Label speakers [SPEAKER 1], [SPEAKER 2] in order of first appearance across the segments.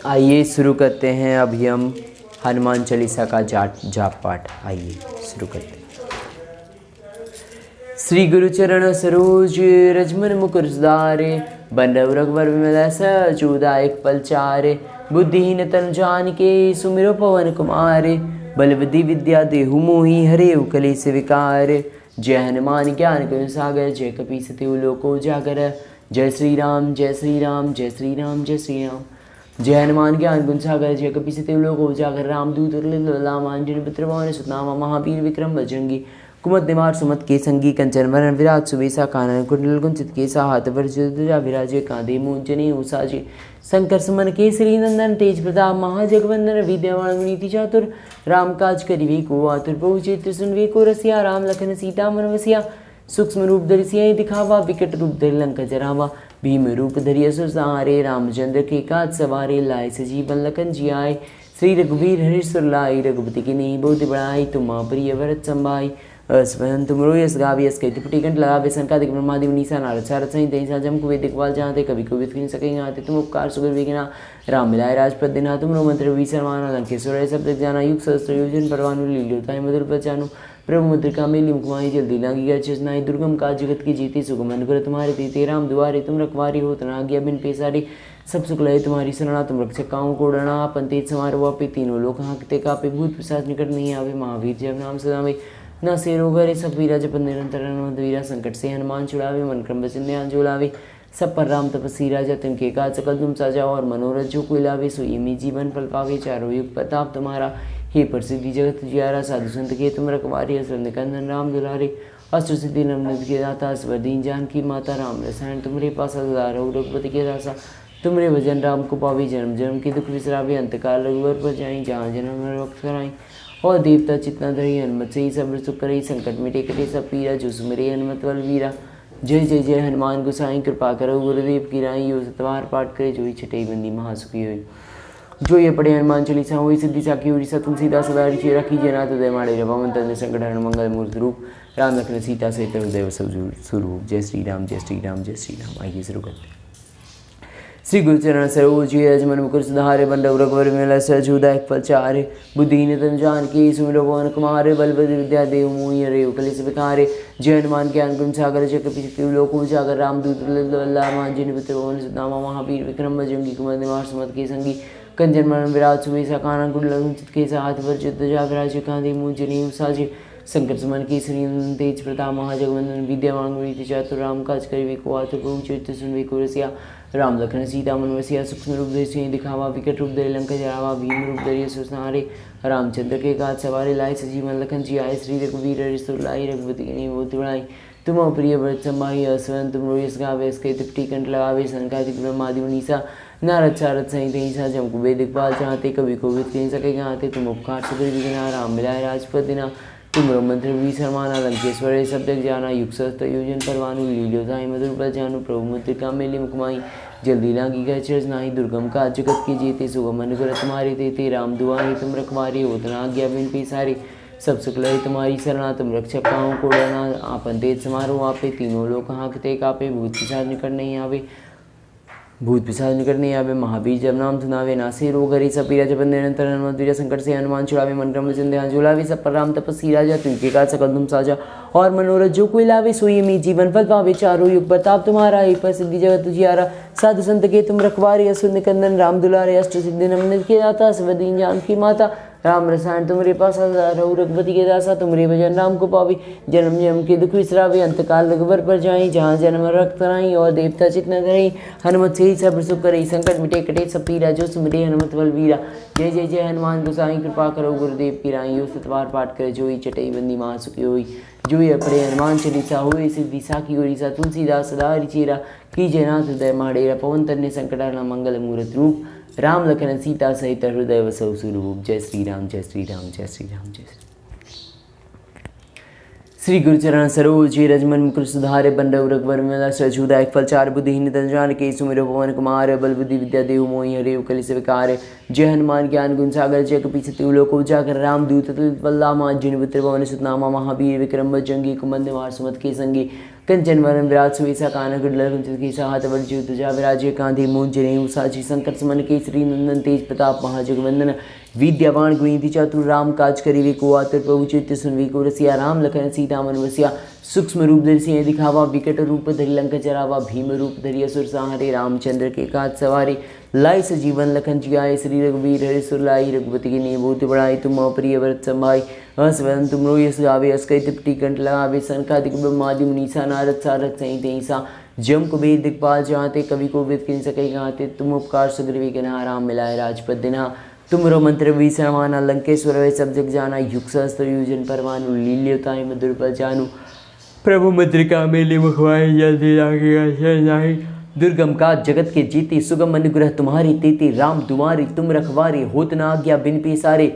[SPEAKER 1] आइए शुरू करते हैं। अभी हम हनुमान चालीसा का जाप पाठ आइए शुरू करते हैं। श्री गुरु चरण सरोज रजमन मुकुर सुधारे, बंधव रघुवर विमल सचोदायक पलचारे। बुद्धिहीन तन जानिके सुमिरो पवन कुमारे, बल बुद्धि विद्या देहु मोहि हरेउ कलेस विकार। जय हनुमान ज्ञान गुण सागर, जय कपीस तिहु लोक उजागर। जय श्री राम जय श्री राम जय श्री राम जय श्री राम। जय हनुमान ज्ञान गुण सागर, जय कपीस तिहु लोक उजागर। रामदूत लामांजन पुत्र पवन सुत नामा, महावीर विक्रम बजरंगी कुमत निवार सुमत के संगी। कंचन वरण विराज सुबेसा, कानन कुंडल कुंचित केसा। हाथ वज्रध्वजा विराजे, कांधे मूंज जनेऊ साजे। शंकर सुमन केसरी नंदन, तेज प्रताप महाजगवंदन। विद्यावान गुणिति चातुर, राम काज करिवे को आतुर। प्रभु चरित्र सुनवे को रसिया, राम लखन सीता मन बसिया। सूक्ष्म रूप धरि सियहि दिखावा, विकट रूप धरि लंका जरावा। भीम रूप धरि असुर संहारे, रामचंद्र के काज सवारे। लाए सजीवन लखन जियाए, श्री रघुवीर हर्ष सुर लाए। रघुपति की नींह बहुत बड़ाई, तुम प्रिय भरत संभाई। अस्महन तुमरो यस गावी यस कहते फटिकंठ लगावे। संकादिक ब्रह्मादि मुनीसा नारद सारद सहित तैसा जम कुबेर दिखवाल जहाँते कभी कोविद खिन सकेंगे आते। तुम उपकार सुगर विघ्ना राम मिलाए राजपद दिना। तुमरो मंत्र विसरमाना लंकेश्वर शब्द जाना। युग सहस्त्र योजन परवानु लील्योताय मधुर बचानु। प्रभु मुद्रिका मेली मुखमाई जल्दी लागी गया चेसनाई। दुर्गम काज जगत की जीती सुगम अनुग्रह तुम्हारे तीते। राम दुआरे तुम रखवारी हो तना आज्ञा बिन पेसारी। सब सुख लय तुम्हारी शरणा, तुम रक्षक काहू को डरना। आपन तेज समार वापे, तीनों लोक हाँकते कापे। भूत पिशाच निकट नहीं आवे, महावीर जब नाम सदावे। न से रोग हरे सब वीरा, जपन निरंतर हनुमंत वीरा। संकट से हनुमान छुड़ावे, मन क्रम वचन ध्यान जो लावे। सब पर राम तपस्वी राजा, तिनके काज सकल तुम साजा। और मनोरथ जो कोई लावे, सोई में जीवन फल पावे। चारों युग प्रताप तुम्हारा, हे प्रसिद्धि जगत जियारा। साधु संत के तुम रखवारी, असुर निकंदन राम दुलारे। अस्त्र सिद्धि नवनिधि के दाता, स्वर्दीन जानकी माता। राम रसायन तुमरे पासा, सदा रघु रघुपति के दासा। तुमरे भजन राम को पावी, जन्म जन्म के दुख बिसरावे। अंतकाल रघुवर पर जाई, जहाँ जन्म वक्त कराई। और देवता चितना धरी, हनुमत से ही सब सुख करई। संकट मिटे कटे सब पीरा, जो सुमिरे हनुमत बल वीरा। जय जय जय हनुमान गोसाई, कृपा करो गुरुदेव की राई। यो सतवार पाठ करे, जो ही छठई बंदी महासुखी हुई। जो ये पढ़े हनुमान चालीसा, हुई सिद्धि साखी हुई। तुलसीदास सदा ऋषि रखी, जना हृदय माड़े। रवामन तंत्र संकट हरण मंगल मूर्ति रूप। राम लखन सीता सहित हृदय स्वरूप। जय श्री राम जय श्री राम जय श्री राम। आइए शुरू करते हैं। श्री गुरुचरण सरोज रजमन मुकुर सुधारे, बंधव रघुवर विमल सचोदायक पलचारे। बुद्धिहीन तनु जानिके सुमिरो पवन कुमार। बल बुद्धि विद्या देहु मोहि हरेउ कलेस विकार। जय हनुमान ज्ञान गुण सागर, जय कपीस तिहु लोक उजागर। रामदूत लामांजन पुत्र पवन सुत नामा, महावीर विक्रम बजरंगी कुमत निवार सुमत के संगी। कंचन वरण विराज सुबेसा, कानन कुंडल कुंचित केसा। हाथ वज्रध्वजा विराजे, कांधे मूंज जनेऊ साजे। शंकर सुमन केसरी तेज प्रताप महाजगवंदन। विद्यावान गुणिति चातुर, राम काज करिवे को आतुर। प्रभु चरित्र सुनवे को रसिया, राम लखन सीता मन बसिया। सूक्ष्म रूप धरि सियहि दिखावा, विकट रूप धरि लंका जरावा। भीम रूप धरि असुर संहारे, रामचंद्र के काज सवारे। लाए सजीवन लखन जियाए, श्री रघुवीर हर्ष सुर लाए। रघुपति की नींह बहुत बड़ाई, तुम प्रिय व्रत संभाई। अस्महन तुमरो यस गावे यस कहते फटिकंठ लगावे। संकादिक ब्रह्मादि मुनीसा नारद सारद सहित तैसा जम कुबेर दिखपाल जहाँते। कभी कोविद खिन सकेगा आते। तुम उपकार सुगर विघ्ना राम मिलाए राजपद दिना। तुमरो मंत्र विसरमाना लंकेश्वर सब जग जाना। युग सहस्त्र योजन परवानु, लील्योताय मधुर बल जानु। प्रभु मुद्रिका मेली मुखमाई, जल्दी लागी गए चर्च नाही। दुर्गम का जगत की जीते, सुगम अनुग्रह तुम्हारे तेते। राम दुआरे तुम रखवारे, होतना आज्ञा बिन पेसारे। सब सुख लय तुम्हारी शरणा, तुम रक्षक काहू को डरना। आपन तेज समारो आपे, तीनों लोक हाँकते कापे। भूत पिशाच निकट नहीं आवे, महावीर जब नाम सुनावे। नासे रोग हरे सब पीरा, जपन निरंतर हनुमंत वीरा। संकट से हनुमान छुड़ावे, मन क्रम वचन ध्यान जो लावे। सब पर राम तपस्वी राजा, तिनके काज सकल तुम साजा। और मनोरथ जो कोई लावे, सोई में जीवन फल पावे। चारों युग प्रताप तुम्हारा, हे प्रसिद्धि जगत जियारा। साधु संत के तुम रखवारे, असुर निकंदन राम दुलारे। अष्ट सिद्धि नवनिधि के दाता, स्वर्दीन जानकी माता। राम रसायन तुमरे पासा, रघु रघुपति के दासा। तुमरे भजन राम को पावी, जन्म जन्म के दुख विसरावे। अंतकाल रघुवर पर जाई, जहाँ जन्म रक्त कराई। और देवता चित न धरई, हनुमत से ही सब सुख करई। संकट मिटे कटे सब पीरा, जो सुमिरे हनुमत बल वीरा। जय जय जय हनुमान गोसाई, कृपा करो गुरुदेव की राई। यो सतवार पाठ करे, जो ही छठई बंदी महासुखी होई। जो ही पढ़े हनुमान चालीसा, हुए सिद्धि साखी गोरीसा। तुलसीदास सदा ऋषिरा, कीजय नाथ हृदय माड़ेरा। पवन तन्य संकट हरना, मंगल मूर्त रूप। राम लखन सीता सहित हृदय वसौ सुरूप। जय श्री राम जय श्री राम जय श्री राम जय श्री। श्री गुरुचरण सरोज रजमन मुकुर सुधारे, बंधव रघुवर विमल सचोदायक पलचारे। बुद्धिहीन तनु जानिके सुमिरो पवन कुमार। बल बुद्धि विद्या देहु मोहि हरेउ कलेस विकार। जय हनुमान ज्ञान गुण सागर, जय कपीस तिहु लोक उजागर। रामदूत लामांजन पुत्र पवन सुत नामा, महावीर विक्रम बजरंगी कुमत निवार सुमत के संगी। कंचन वरन विराज सुवेशा कानन कुंडल कुंचित केसा हाथ वज्र ध्वजा विराजे कांधे मूंज जनेऊ साची संकट समन केसरी नंदन तेज प्रताप महाजगवंदन विद्यावान गुणिति चातुर राम काज करिवे को आतुर प्रभु चित्त सुनवी को रसिया राम लखन सीता मन वसिया सूक्ष्म रूप धरि सिंह दिखावा विकट रूप धरि लंक जरावा भीम रूप धरि असुर संहारे रामचंद्र के काज सवारे लाई सजीवन लखन जियाए श्री रघुवीर हरि सुर लाई रघुपति की नींव बहुत बढ़ाई तुम प्रिय व्रत संभाई असवदन तुम रो यस गावे अस्कई तिपटी कंठ लगावे सनकादिक ब्रह्मादि मुनीसा नारद सारद सहित ऐसा जम कुबेर दिक्पाल जहाँते कवि को विद किन सके गाते तुम उपकार सुग्रीवी के ना राम मिलाए राजपद दिना तुमरो मंत्र वी सरमाना लंकेश्वर वे सब जग जाना युग सहस्त्र योजन परवानु लील्योताई मधुर पर जानू प्रभु मुद्रिका मेले मुखवाई जल्दी लागेगा दुर्गम का जगत के जीती सुगम अनुग्रह तुम्हारी तेती राम दुआरी तुम रखवारे होत न आज्ञा बिन पेसारे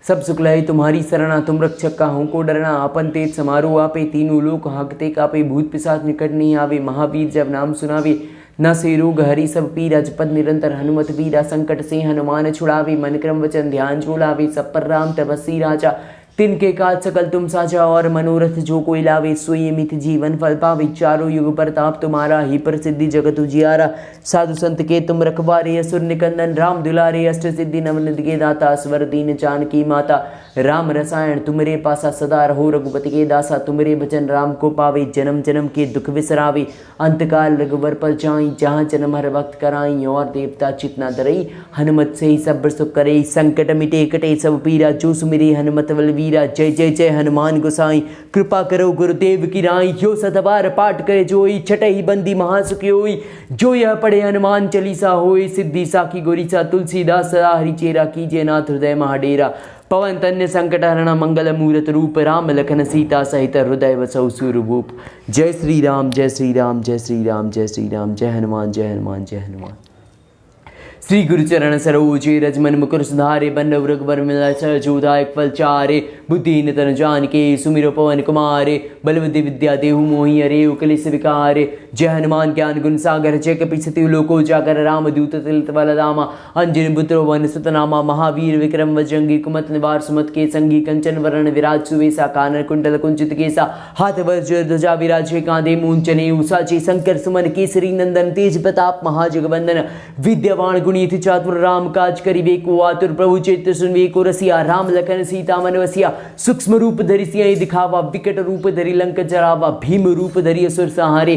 [SPEAKER 1] सब सुख लय तुम्हारी शरणा तुम रक्षक का हूँ को डरना अपन तेज समारोह आपे तीनों लोक हाँकते कापे भूत पिशाच निकट नहीं आवे महावीर जब नाम सुनावे न से रोग हरि सब पीरा जपद निरंतर हनुमत वीरा संकट से हनुमान छुड़ावे मन क्रम वचन ध्यान जोड़ावे सब पर राम तपस्वी राजा तिनके काज सकल तुम साझा और मनोरथ जो कोई लावे सोई मित जीवन फल पावे चारों युग प्रताप तुम्हारा ही प्रसिद्धि जगत उजियारा साधु संत के तुम रखवारे असुर निकंदन राम दुलारे अष्ट सिद्धि नवनिधि के दाता स्वर दीन जानकी माता राम रसायन तुमरे पासा सदा रहो रघुपति के दासा तुमरे भजन राम को पावे जन्म जन्म के दुख विसरावे अंतकाल रघुवर पर जाई जहाँ जन्म हर वक्त कराई और देवता चितना दरई हनुमत से ही सब सुख करे संकट मिटे कटे सब पीरा जो सुमिरे हनुमत बलवीरा जय जय जय हनुमान गोसाई कृपा करो गुरुदेव की राई जो सतबार पाठ करे जोई छठही बंदी महासुखी होई जो यह पढ़े हनुमान चालीसा होई सिद्धि साखी गोरीसा तुलसीदास सदा हरि चेरा कीजे नाथ हृदय महाडेरा पवन तन्य संकट हरण मंगल मूरत रूप राम लखन सीता सहित हृदय वसौ सूरभूप जय श्री राम जय श्री राम जय श्री राम जय श्री राम जय हनुमान जय हनुमान जय हनुमान श्री गुरुचरण सरोजे रजमन मुकुर सुधारे बन्नव रघुवर मिला सहजोदायक फल चारे बुद्धिहीन तन जानिके सुमिरो पवन कुमारे बलवती विद्या देहु मोहि हरे उकलिस विकारे जय हनुमान ज्ञान गुण सागर जय कपि लोको जाकर राम दूत तिलत बल दामा अंजन पुत्रो वन सुत नामा महावीर विक्रम वजंगी कुमत निवार सुमत के संगी कंचन वरण विराज सुवेसा कानन कुंडल कुंचित केसा हाथ वज्र ध्वजा विराजे कांधे मूंचने उसाचे शंकर सुमन केसरी नंदन तेज प्रताप महाजगवंदन विद्यावान गुणिति चातुर राम काज करिवे को आतुर प्रभु चित्त सुनवे को रसिया राम लखन सीता मन वसिया सूक्ष्म रूप धरि सिंह दिखावा विकट रूप धरि लंक जरावा भीम रूप धरि असुर संहारे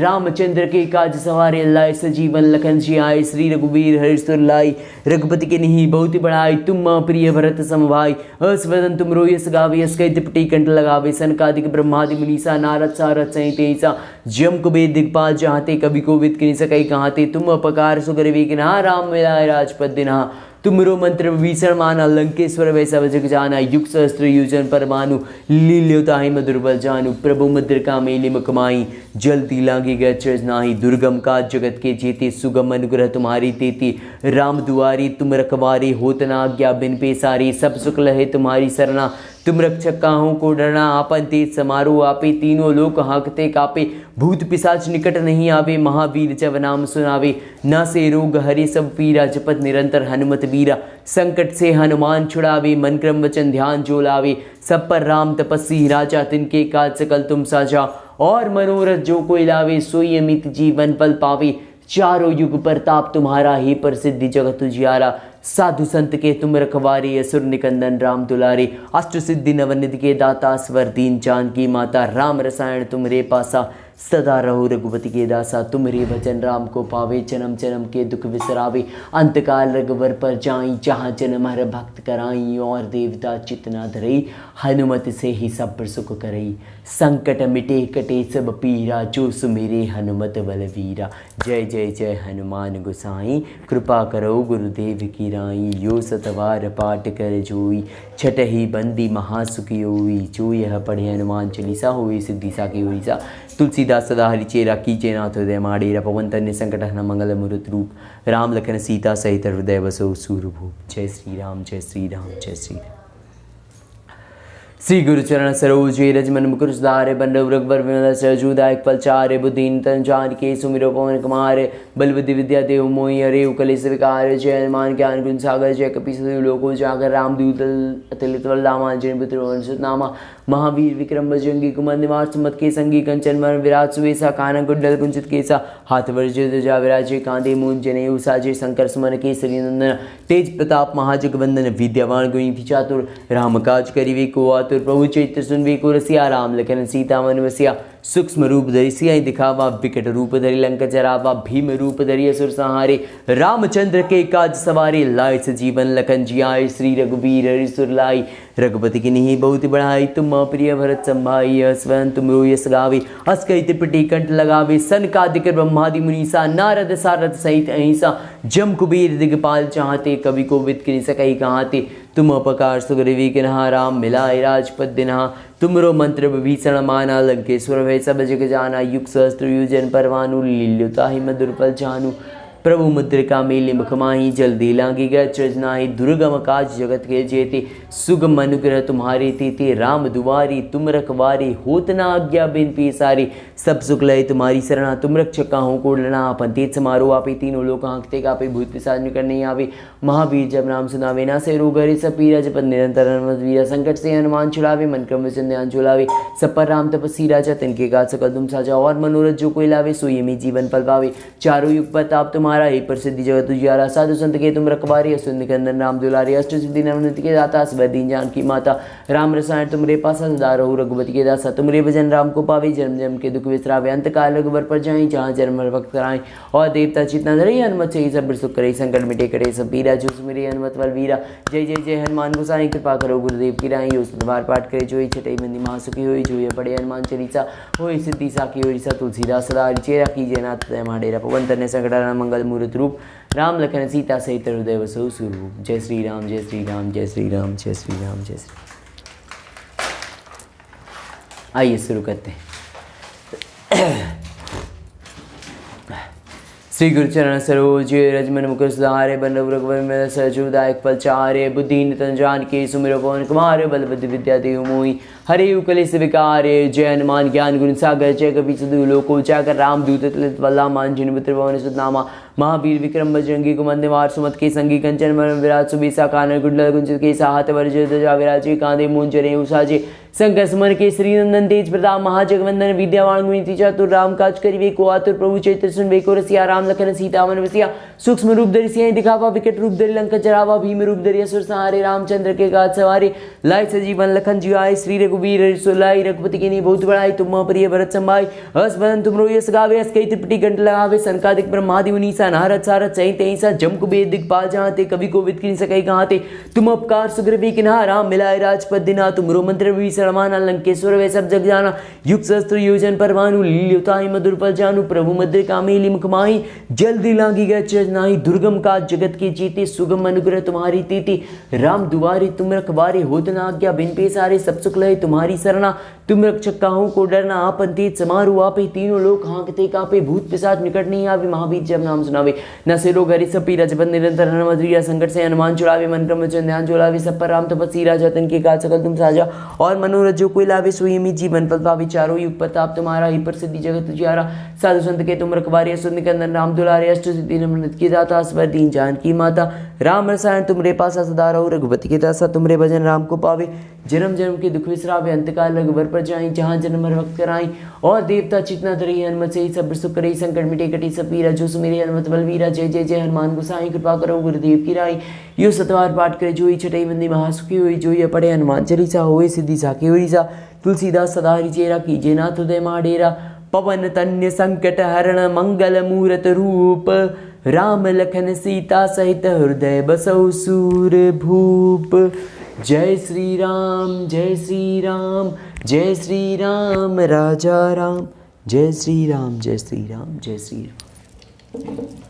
[SPEAKER 1] रामचंद्र के काज सवारे लाए सजीवन लखन जियाए श्री रघुवीर हरि सुर लाई रघुपति के नहीं बहुत बढ़ाई तुम प्रिय भरत समभाई असवदन तुम रो यस गावे यस कई तिपटी कंठ लगावे सनकादिक ब्रह्मादि मुनीसा नारद सारद सहित ऐसा जम कुबेर दिक्पाल चाहते कभी को विद किन सकै कहाते तुम अपकार सुग्रीवी के ना राम मिलाए राजपद दिना तुमरो मंत्र विभीषण माना लंकेश्वर वैसा जग जाना युग सहस्त्र योजन परमानु लील्योताहि मधुर बल जानू प्रभु मुद्रिका मेली मुकमाई जल्दी लागी गए नाही दुर्गम का जगत के जेते सुगम अनुग्रह तुम्हारी तेती राम दुआरी तुम रखवारी होत न आज्ञा बिन पेसारी सब सुख लहे तुम्हारी सरना तुम रक्षक काहू को डरना आपन तेज समारोह आपे तीनों लोक हाँकते कापे भूत पिशाच निकट नहीं आवे महावीर जब नाम सुनावे न से रोग हरे सब पीरा जपत निरंतर हनुमत वीरा संकट से हनुमान छुड़ावे मन क्रम वचन ध्यान जो लावे सब पर राम तपस्वी राजा तिनके काज सकल तुम साझा और मनोरथ जो कोई लावे सोई अमित जीवन फल पावे चारों युग प्रताप तुम्हारा ही प्रसिद्धि जगत उजियारा साधु संत के तुम रखवारे असुर निकंदन राम दुलारे अष्ट सिद्धि नवनिधि के दाता स्वर दीन जानकी माता राम रसायन तुमरे पासा सदा रहो रघुपति के दासा तुमरे भजन राम को पावे जन्म जन्म के दुख विसरावे अंतकाल रघुवर पर जाई जहाँ जन्म हर भक्त कराई और देवता चितना धरई हनुमत से ही सब सुख करई संकट मिटे कटे सब पीरा जो सुमेरे हनुमत बलवीरा जय जय जय हनुमान गोसाई कृपा करो गुरुदेव की राई यो सतवार पाठ कर जोई छठही बंदी महासुखी होई जो यह पढ़े हनुमान चालीसा होई सिद्धि साखी होई सा तुलसीदास सदा हरि चेरा कीजे नाथ हृदय माडेरा पवन तन्य संकट हन मंगल मुरुत रूप राम लखन सीता सहित हृदय बसो सूरभूप जय श्री राम जय श्री राम जय श्री राम श्री गुरुचरण सरोजे रजमन मुकुर सुधारे बंडव रघुवर विमल सहजोदायक फल चारे बुद्धिहीन तन जानिके सुमिरो पवन कुमार बलवती विद्या देव मोहि हरे उकलिस विकार जय हनुमान ज्ञान गुण सागर जय कपि लोको जागर राम दूत अतिलित बलदामा जन पुत्र वंशुत नामा महावीर विक्रम बजरंगी कुमंद मार सुमत के संगी कंचन वर विराट सुवेसा कानन कुंडल कुंचित केसा हाथ वर्ज ध्वजा विराजे कांधे मूंज जनेऊ साजे शंकर सुमन केसरी नंदन तेज प्रताप महाजगवंदन विद्यावान गुणी चातुर राम काज करिवे को आतुर प्रभु चैत्र सुनवे को रसिया राम लखन सीता मन वसिया सूक्ष्म रूप धरि सियाई दिखावा विकट रूप धरि लंका जरावा भीम रूप धरि असुर संहारे रामचंद्र के काज सवारे लाए सजीवन लखन जियाए श्री रघुबीर हरिसुर लाई रघुपति की नहीं बहुत बढ़ाई तुम प्रिय भरत संभाई स्वयं तुम यस गावे हस कई त्रिपटी कंठ लगावे सनकादिक ब्रह्मादि मुनीसा नारद सारद सहित अहिंसा जम कुबेर दिगपाल चाहते कवि को विद किन सकई कहाते तुम अपकार सुग्रीवी किन्हा राम मिलाए राजपद दिन्हा तुमरो मंत्र विभीषण माना लंकेश्वर भय सब जग जाना युग सहस्त्र युजन परवानु लील्युता ही मधुर पल जानु प्रभु मुद्रिका मेले मुखमाही जल्दी लांगी गृजनाही दुर्गम काज जगत के जेते सुगम अनुग्रह तुम्हारे तेते राम दुआरी तुम रखवारी होत न आज्ञा बिन सारी सब सुख लय तुम्हारी शरणा तुम रक्षक काहू को डरना आपन तेज समारो आपे तीनों लोग आंखते कापे भूत पिशाच निकट नहीं आवे महावीर जब नाम सुनावे ना से रोग हरे सब पीरा जपत निरंतर वीरा संकट से हनुमान छुड़ावे मन क्रम वचन ध्यान झुलावे सब पर राम तपस्वी राजा तिनके गात सकल तुम साजा और मनोरथ जो कोई लावे सोई में जीवन पल पावे चारों युग प्रताप तुम्हारा ही प्रसिद्धि जगत उजियारा साधु संत के तुम रखवारी असुर निकंदन राम दुलारी अष्ट सिद्धि नवनीत के दाता सब दीन जान की माता राम रसायन तुमरे पासा सदा रहो रघुपति के दासा तुमरे भजन राम को पावे जन्म जन्म के दुख विसरावे अंत काल रघुबर पर जाए जहाँ जन्म भक्त कराए और देवता चितना धरे हनुमत से सब सुख करे संकट मिटे करे सब पीरा जो सुमिरे हनुमत बल वीरा जय जय जय हनुमान गोसाई कृपा करो गुरुदेव की राई यो सतबार पाठ करे जोई छठई मंदी महासुखी होई जोई पड़े हनुमान चालीसा होई सिद्धि साखी होई सा तुलसीदास सदा चेरा कीजिए नाथ तय माडेरा पवन तने संकटाना मंगल मूर्त रूप राम लखन सीता सहित हृदय वसु स्वरूप जय श्री राम जय श्री राम जय श्री राम जय श्री राम जय श्री। आइए शुरू करते हैं। श्री गुरुचरण सरोज रजमन मुकुर सुधारे बंधु रघुवर में सजुदायक पलचारे बुद्धिहीन तन जान के सुमिरो पवन कुमार बल बुद्धि विद्या देव मोहि हरे कलेश विकारे जय हनुमान ज्ञान गुण सागर जय कपि सदु लोको जाकर राम दूत तुलित बल्ला मान जिन पुत्र पवन सुतनामा महावीर विक्रम बजरंगी कुमंद मार सुमत के संगी कंचन वर विराट सुबीसा कानन कुंडल कुंचित के साहत वर्ज ध्वजा विराजे कांधे मूंज जनेऊ साजे शंकर सुमन के श्री नंदन तेज प्रताप महाजगवंदन विद्यावान गुणी चातुर राम काज करिवे को आतुर प्रभु चैत्र सुनवे को रसिया राम लखन सीता मन वसिया सूक्ष्म रूप धरि सियाहि दिखावा विकट रूप धरि लंका जरावा भीम रूप धरि असुर संहारे रामचंद्र के काज सवारे लाए सजीवन लखन जियाए श्री रघुबीर हरिसुर लाई रघुपति के नहीं बहुत बढ़ाई तुम प्रिय भरत संभाई हस बदन तुम यस गावे हस कई त्रिपटी कंठ लगावे सनकादिक ब्रह्मादि मुनीसा नारद सारद सहित अहिंसा जम कुबेर दिगपाल जहाँते कवि को विद किन सकई कहाते तुम अपकार सुग्रीवी किन्हा राम मिलाए राजपद दिना तुमरो मंत्र विभीषण माना लंकेश्वर वे सब जग जाना युग सहस्त्र योजन परवानु लील्युता ही मधुर पल जानु प्रभु मुद्रिका मेली मुखमाही जल्दी लांगी गए नाही दुर्गम का जगत के जीते सुगम अनुग्रह तुम्हारी तेती राम दुआरे तुम रखवारे होत न आज्ञा बिन पेसारे सब सुख लय तुम्हारी शरणा तुम रक्षक काहू को डरना आपन तेज समारू आपे तीनों लोग हाँकते कापे भूत पिशाच निकट नहीं आवे महावीर जब नाम सुनावे न से रोग हरि सब पीरा जपत निरंतर हनुमत संकट से हनुमान छुड़ावे मन क्रम वचन ध्यान झुलावे सब पर राम तपस्वी राजा तिनके काज सकल तुम साजा और मनोरथ जो कोई लावे सोई में जीवन पल पावे चारों युग प्रताप तुम्हारा ही प्रसिद्धि जगत उजियारा साधु संत के तुम रखवारे असुर निकंदन राम दुलारे अष्ट सिद्धि नवनीत की दाता स्वर दीन जान की माता राम रसायन तुमरे पासा सदा रहो रघुपति के दासा तुमरे भजन राम को पावे जन्म जन्म के दुख विसरावे अंतकाल रघुवर पर जाई जहाँ जन्म वक्त कराई और देवता चितना धरी हनुमत से सब सुख करे संकट मिटे कटी सब पीरा जो सुमिरे हनुमत बलवीरा जय जय जय हनुमान गोसाई कृपा करो गुरुदेव की राई यो सतवार पाठ करे जोई छठई बंदी महासुखी हुई जोई पढ़े हनुमान चालीसा होए सिद्धि साखी होई सा तुलसीदास सदा हरि चेरा कीजे नाथ हृदय माडेरा पवन तन्य संकट हरण मंगल मूरत रूप राम लखन सीता सहित हृदय बसौ सूर भूप जय श्री राम जय श्री राम जय श्री राम राजा राम जय श्री राम जय श्री राम जय श्री राम।